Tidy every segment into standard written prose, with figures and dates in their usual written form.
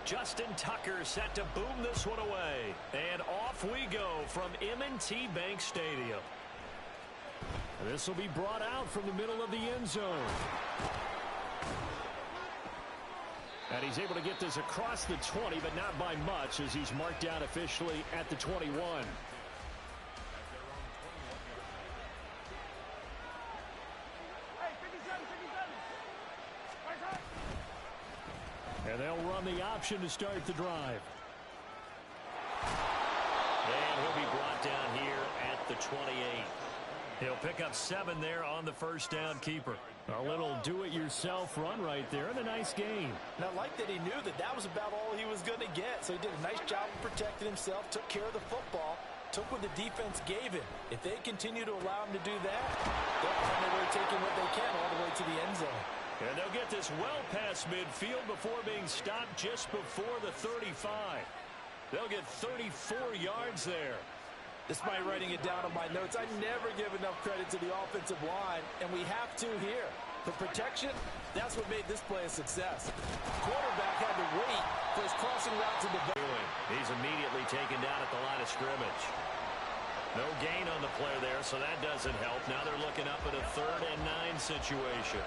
Justin Tucker set to boom this one away. And off we go from M&T Bank Stadium. This will be brought out from the middle of the end zone. And he's able to get this across the 20, but not by much, as he's marked down officially at the 21. And they'll run the option to start the drive. And he'll be brought down here at the 28. He'll pick up 7 there on the first down keeper. A little do-it-yourself run right there and a nice gain. And I like that he knew that that was about all he was going to get. So he did a nice job of protecting himself, took care of the football, took what the defense gave him. If they continue to allow him to do that, they'll find their way taking what they can all the way to the end zone. And they'll get this well past midfield before being stopped just before the 35. They'll get 34 yards there. Despite writing it down on my notes, I never give enough credit to the offensive line, and we have to here. The protection, that's what made this play a success. Quarterback had to wait for his crossing route to develop. He's immediately taken down at the line of scrimmage. No gain on the play there, so that doesn't help. Now they're looking up at a 3rd and 9 situation.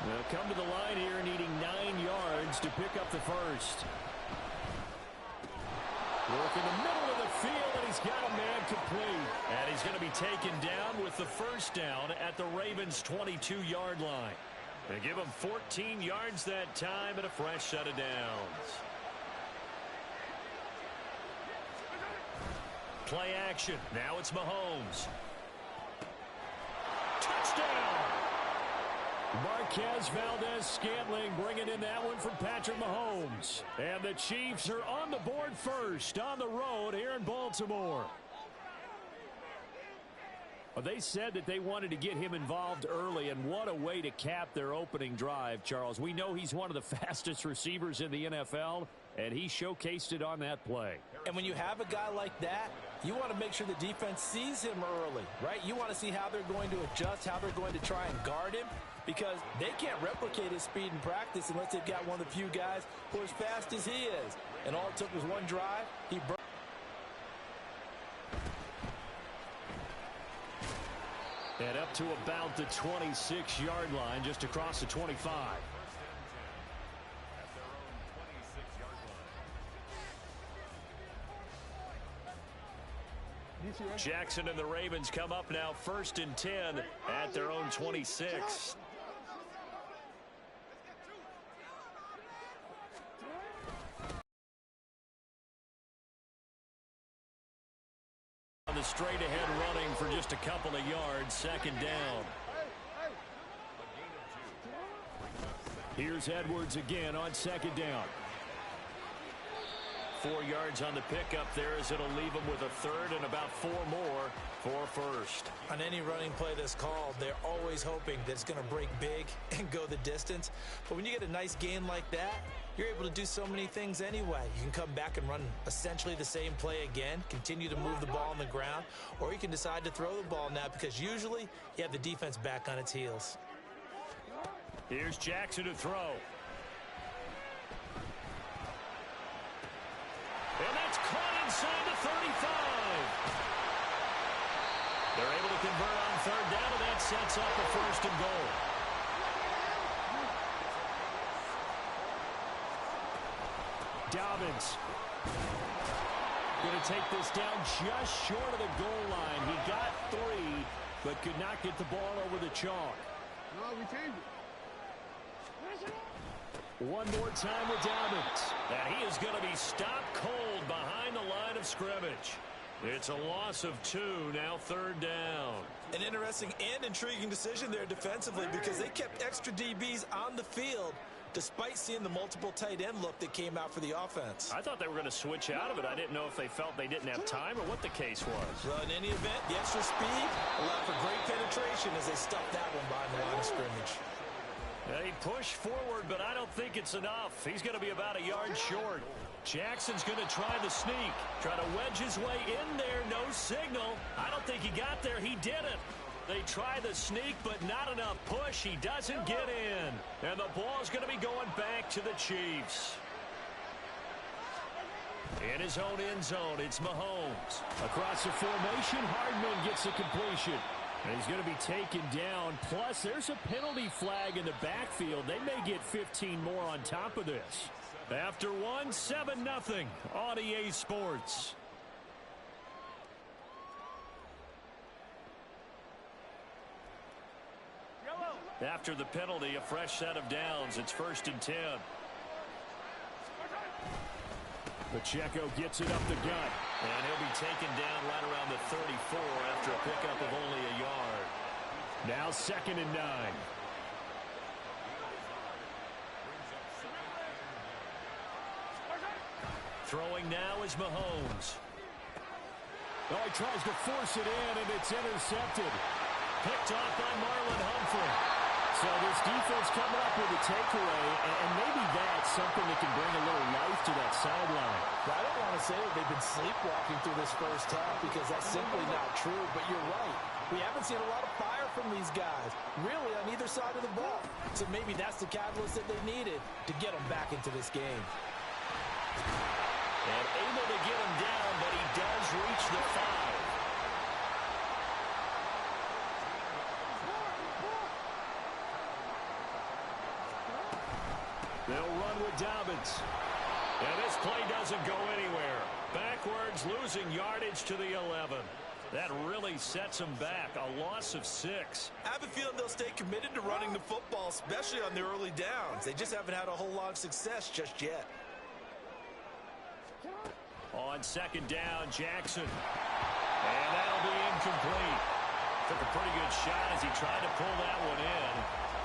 They'll come to the line here needing 9 yards to pick up the first. Work in the middle of the field, and he's got a man complete. And he's going to be taken down with the first down at the Ravens' 22-yard line. They give him 14 yards that time and a fresh set of downs. Play action. Now it's Mahomes. Touchdown! Marquez Valdez-Scantling bringing in that one from Patrick Mahomes. And the Chiefs are on the board first on the road here in Baltimore. Well, they said that they wanted to get him involved early, and what a way to cap their opening drive, Charles. We know he's one of the fastest receivers in the NFL, and he showcased it on that play. And when you have a guy like that, you want to make sure the defense sees him early, right? You want to see how they're going to adjust, how they're going to try and guard him, because they can't replicate his speed in practice unless they've got one of the few guys who are as fast as he is. And all it took was one drive. He burned. And up to about the 26-yard line, just across the 25. Jackson and the Ravens come up now 1st and 10 at their own 26. On the straight-ahead running for just a couple of yards, 2nd down. Here's Edwards again on 2nd down. 4 yards on the pickup there, as it'll leave them with a 3rd and about 4 more for first. On any running play that's called, they're always hoping that it's going to break big and go the distance. But when you get a nice gain like that, you're able to do so many things anyway. You can come back and run essentially the same play again, continue to move the ball on the ground, or you can decide to throw the ball now, because usually you have the defense back on its heels. Here's Jackson to throw. And that's caught inside the 35. They're able to convert on 3rd down, and that sets up a 1st and goal. Dobbins going to take this down just short of the goal line. He got 3, but could not get the ball over the chalk. No, we changed it. One more time with Dobbins. And he is going to be stopped cold behind the line of scrimmage. It's a loss of 2, now 3rd down. An interesting and intriguing decision there defensively, because they kept extra DBs on the field despite seeing the multiple tight end look that came out for the offense. I thought they were going to switch out of it. I didn't know if they felt they didn't have time or what the case was. Well, in any event, the extra speed allowed for great penetration as they stuffed that one behind the line of scrimmage. He pushed forward, but I don't think it's enough. He's going to be about a yard short. Jackson's going to try the sneak. Try to wedge his way in there. No signal. I don't think he got there. He didn't. They try the sneak, but not enough push. He doesn't get in. And the ball's going to be going back to the Chiefs. In his own end zone, it's Mahomes. Across the formation, Hardman gets the completion. And he's going to be taken down. Plus, there's a penalty flag in the backfield. They may get 15 more on top of this. After one, 7-0 on EA Sports. After the penalty, a fresh set of downs. It's 1st and 10. Pacheco gets it up the gut. And he'll be taken down right around the 34 after a pickup of only a yard. Now 2nd and 9. Throwing now is Mahomes. Oh, he tries to force it in, and it's intercepted. Picked off by Marlon Humphrey. So this defense coming up with a takeaway, and maybe that's something that can bring a little life to that sideline. I don't want to say that they've been sleepwalking through this first half because that's simply not true, but you're right. We haven't seen a lot of fire from these guys, really on either side of the ball. So maybe that's the catalyst that they needed to get them back into this game. And able to get him down, but he does reach the 5. They'll run with Dobbins. And this play doesn't go anywhere. Backwards, losing yardage to the 11. That really sets them back. A loss of 6. I have a feeling they'll stay committed to running the football, especially on their early downs. They just haven't had a whole lot of success just yet. On 2nd down, Jackson. And that'll be incomplete. Took a pretty good shot as he tried to pull that one in.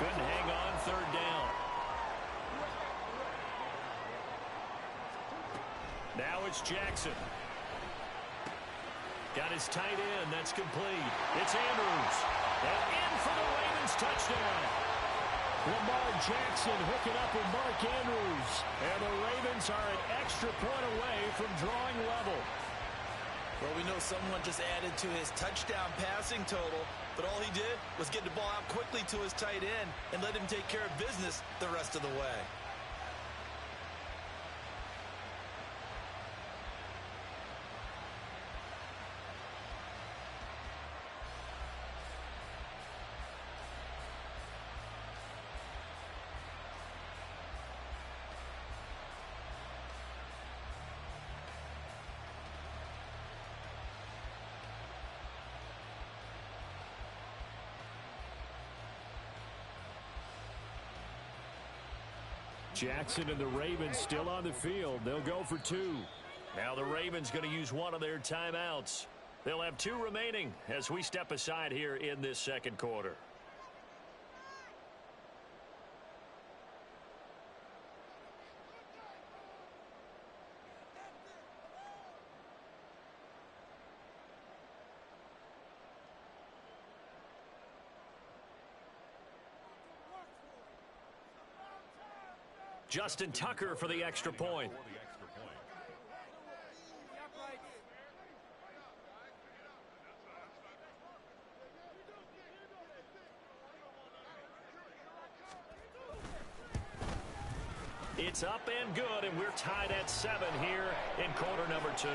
Couldn't hang on 3rd down. Now it's Jackson. Got his tight end. That's complete. It's Andrews. And in for the Ravens touchdown. Lamar Jackson hooking up with Mark Andrews. And the Ravens are an extra point away from drawing level. Well, we know someone just added to his touchdown passing total, but all he did was get the ball out quickly to his tight end and let him take care of business the rest of the way. Jackson and the Ravens still on the field. They'll go for 2. Now the Ravens going to use one of their timeouts. They'll have 2 remaining as we step aside here in this 2nd quarter. Justin Tucker for the extra point. It's up and good, and we're tied at 7 here in quarter number 2.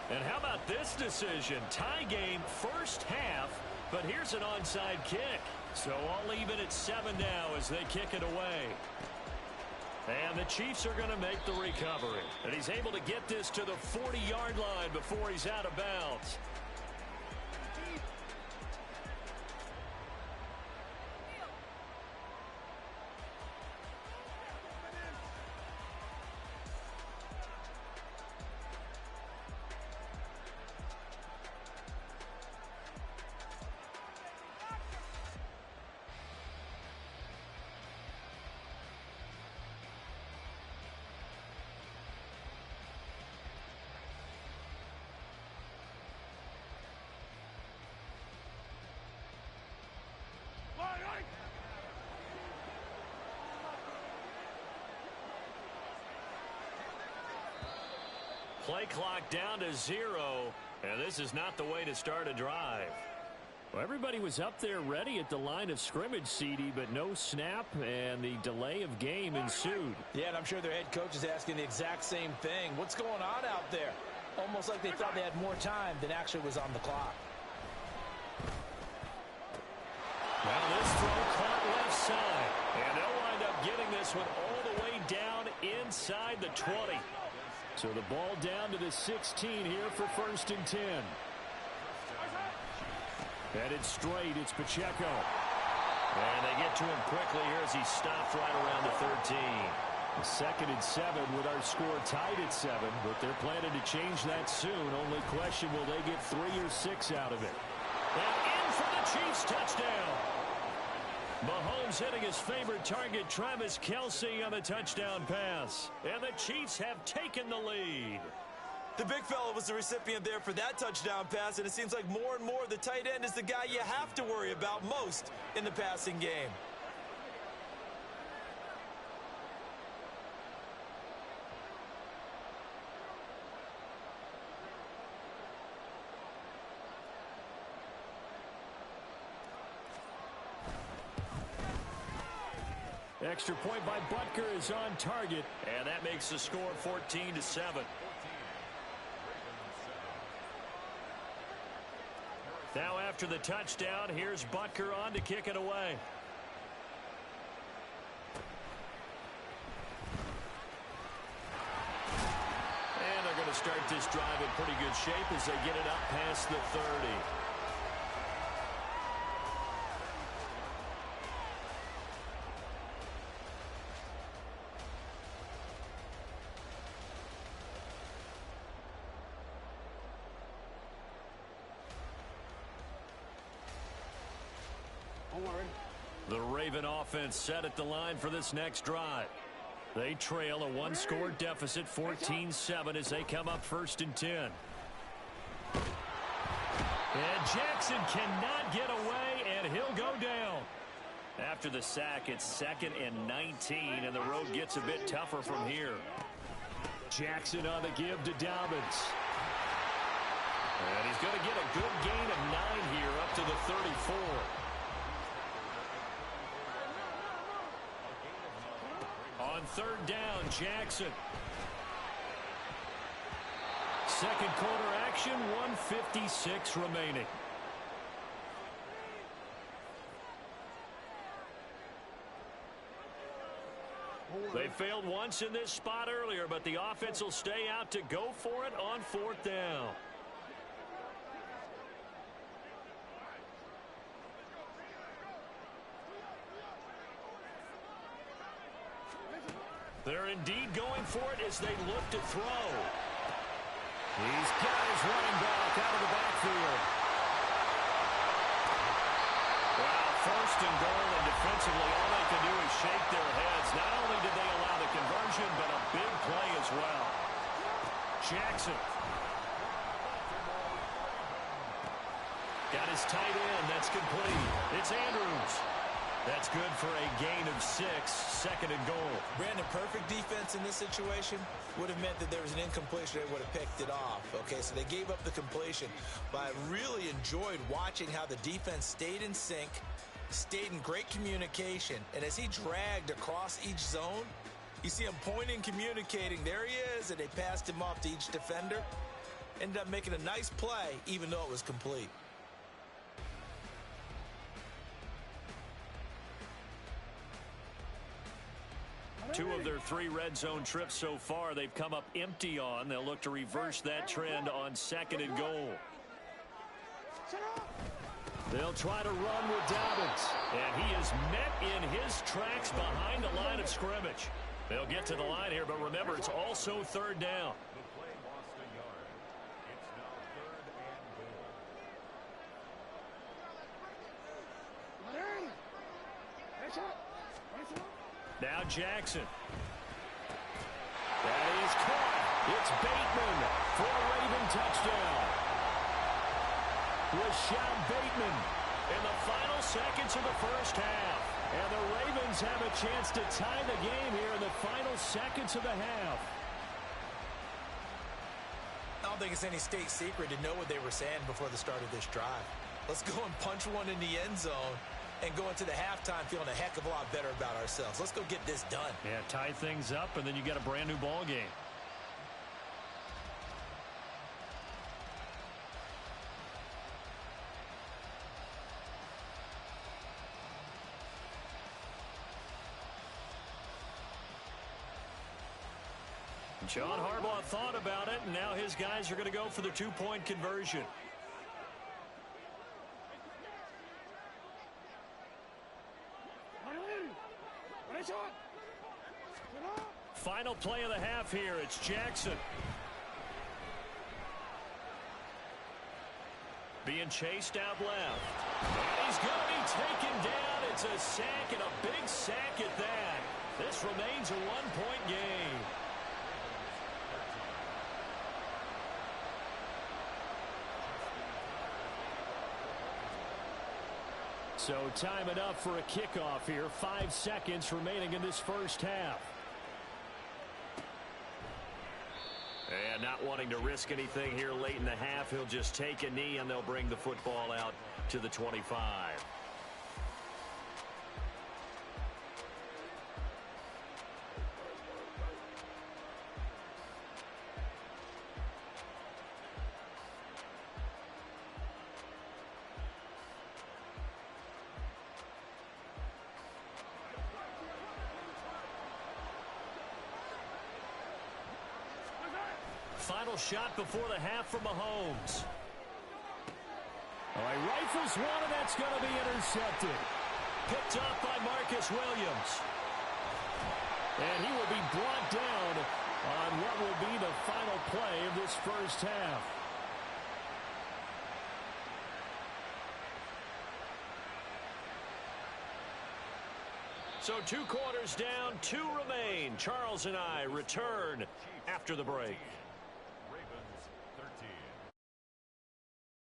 And how about this decision? Tie game, first half, but here's an onside kick. So all even at 7 now as they kick it away. And the Chiefs are going to make the recovery. And he's able to get this to the 40-yard line before he's out of bounds. play clock down to 0, and this is not the way to start a drive. Well, everybody was up there ready at the line of scrimmage, CD, but no snap, and the delay of game ensued. Yeah, and I'm sure their head coach is asking the exact same thing. What's going on out there? Almost like they thought they had more time than actually was on the clock. Well, this throw caught left side, and they'll wind up getting this one all the way down inside the 20. So the ball down to the 16 here for 1st and 10. Headed straight, it's Pacheco. And they get to him quickly here as he stopped right around the 13. 2nd and 7 with our score tied at 7, but they're planning to change that soon. Only question, will they get 3 or 6 out of it? And in for the Chiefs touchdown. Mahomes hitting his favorite target, Travis Kelce, on the touchdown pass. And the Chiefs have taken the lead. The big fella was the recipient there for that touchdown pass, and it seems like more and more the tight end is the guy you have to worry about most in the passing game. Extra point by Butker is on target, and that makes the score 14-7. Now after the touchdown, here's Butker on to kick it away. And they're going to start this drive in pretty good shape as they get it up past the 30. The Raven offense set at the line for this next drive. They trail a one-score deficit, 14-7, as they come up 1st and 10. And Jackson cannot get away, and he'll go down. After the sack, it's 2nd and 19, and the road gets a bit tougher from here. Jackson on the give to Dobbins. And he's going to get a good gain of 9 here up to the 34. On 3rd down, Jackson. 2nd quarter action, 1:56 remaining. They failed once in this spot earlier, but the offense will stay out to go for it on 4th down. They're indeed going for it as they look to throw. He's got his running back out of the backfield. Well, 1st and goal, and defensively, all they can do is shake their heads. Not only did they allow the conversion, but a big play as well. Jackson. Got his tight end. That's complete. It's Andrews. That's good for a gain of 6, 2nd and goal. Brandon, perfect defense in this situation would have meant that there was an incompletion. They would have picked it off. Okay, so they gave up the completion. But I really enjoyed watching how the defense stayed in sync, stayed in great communication. And as he dragged across each zone, you see him pointing, communicating. There he is, and they passed him off to each defender. Ended up making a nice play, even though it was complete. Two of their 3 red zone trips so far, they've come up empty on. They'll look to reverse that trend on 2nd and goal. They'll try to run with Dobbins. And he is met in his tracks behind the line of scrimmage. They'll get to the line here, but remember, it's also 3rd down. Now Jackson. That is caught. It's Bateman for a Raven touchdown. Rashad Bateman in the final seconds of the 1st half. And the Ravens have a chance to tie the game here in the final seconds of the half. don't think it's any state secret to know what they were saying before the start of this drive. Let's go and punch one in the end zone and go into the halftime feeling a heck of a lot better about ourselves. Let's go get this done. Yeah, tie things up, and then you get a brand new ball game. John Harbaugh thought about it, and now his guys are going to go for the two-point conversion. Final play of the half here. It's Jackson. Being chased out left. And he's going to be taken down. It's a sack, and a big sack at that. This remains a one-point game. So time enough for a kickoff here. 5 seconds remaining in this first half. And not wanting to risk anything here late in the half, he'll just take a knee and they'll bring the football out to the 25. Final shot before the half from Mahomes. All right, rifles one, and that's going to be intercepted. Picked up by Marcus Williams. And he will be brought down on what will be the final play of this first half. So 2 quarters down, 2 remain. Charles and I return after the break.